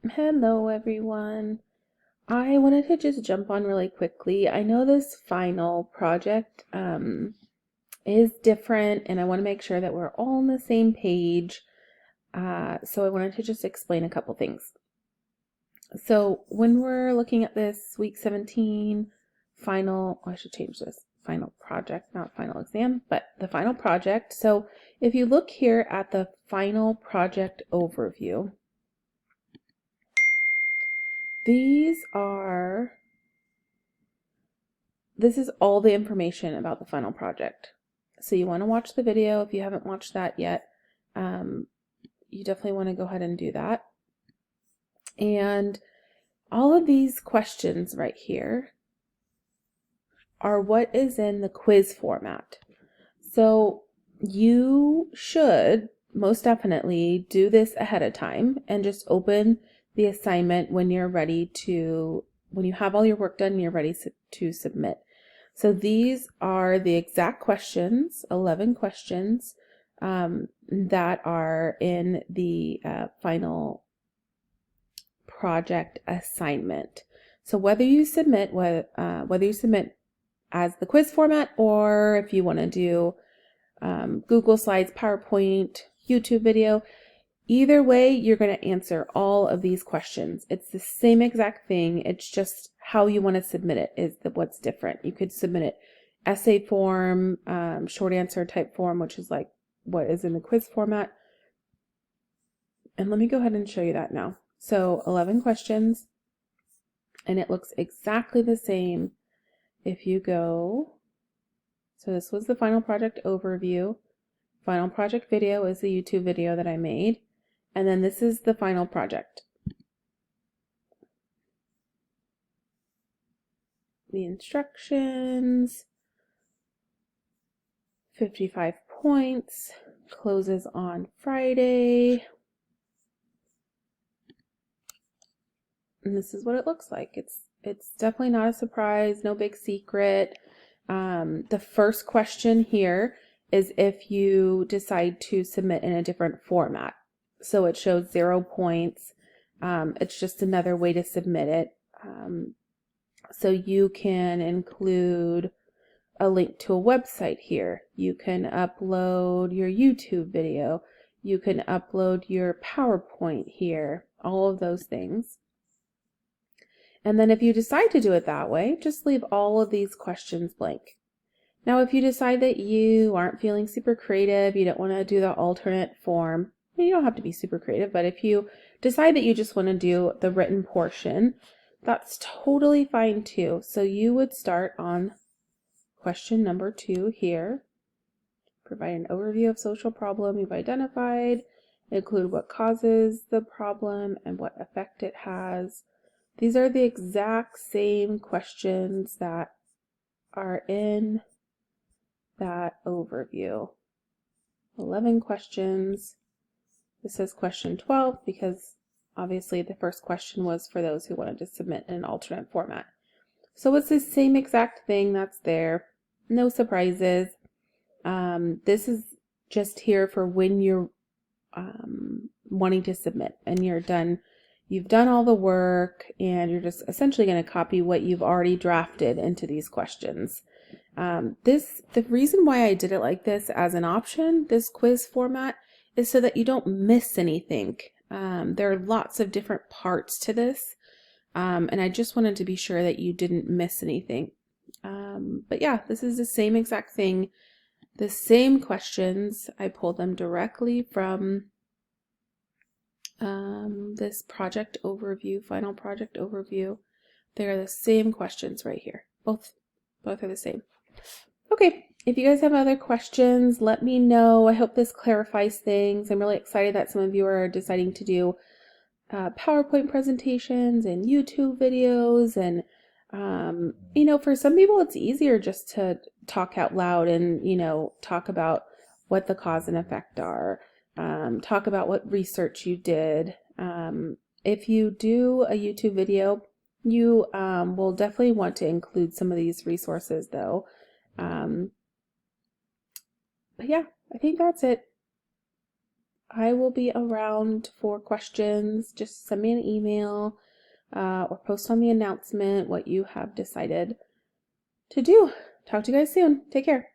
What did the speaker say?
Hello everyone. I wanted to just jump on really quickly. I know this final project is different and I want to make sure that we're all on the same page. So I wanted to just explain a couple things. So when we're looking at this week 17 final, I should change this, final project, not final exam, but the final project. So if you look here at the final project overview, this is all the information about the final project. So you want to watch the video if you haven't watched that yet. You definitely want to go ahead and do that. And all of these questions right here are what is in the quiz format. So you should most definitely do this ahead of time and just open the assignment when you're ready to, when you have all your work done and you're ready to submit. So these are the exact questions, 11 questions that are in the final project assignment. So whether you submit as the quiz format, or if you want to do Google Slides, PowerPoint, YouTube video, either way, you're going to answer all of these questions. It's the same exact thing. It's just how you want to submit it is what's different. You could submit it essay form, short answer type form, which is like what is in the quiz format. And let me go ahead and show you that now. So 11 questions, and it looks exactly the same if you go. So this was the final project overview. Final project video is the YouTube video that I made. And then this is the final project. The instructions, 55 points, closes on Friday. And this is what it looks like. It's definitely not a surprise, no big secret. The first question here is if you decide to submit in a different format. So it shows 0 points. It's just another way to submit it. So you can include a link to a website here. You can upload your YouTube video. You can upload your PowerPoint here, all of those things. And then if you decide to do it that way, just leave all of these questions blank. Now, if you decide that you aren't feeling super creative, you don't want to do the alternate form, you don't have to be super creative, but if you decide that you just want to do the written portion, that's totally fine too. So you would start on question number 2 here. Provide an overview of social problem you've identified. Include what causes the problem and what effect it has. These are the exact same questions that are in that overview. 11 questions. This is question 12 because obviously the first question was for those who wanted to submit in an alternate format. So it's the same exact thing that's there. No surprises. This is just here for when you're wanting to submit and you're done. You've done all the work and you're just essentially going to copy what you've already drafted into these questions. The reason why I did it like this as an option, this quiz format, is so that you don't miss anything. There are lots of different parts to this, and I just wanted to be sure that you didn't miss anything. But yeah, this is the same exact thing. The same questions. I pulled them directly from this project overview, final project overview. They're the same questions right here. Both are the same. Okay, if you guys have other questions, let me know. I hope this clarifies things. I'm really excited that some of you are deciding to do PowerPoint presentations and YouTube videos. And, you know, for some people, it's easier just to talk out loud and, you know, talk about what the cause and effect are. Talk about what research you did. If you do a YouTube video, you will definitely want to include some of these resources though. But yeah, I think that's it. I will be around for questions. Just send me an email or post on the announcement what you have decided to do. Talk to you guys soon. Take care.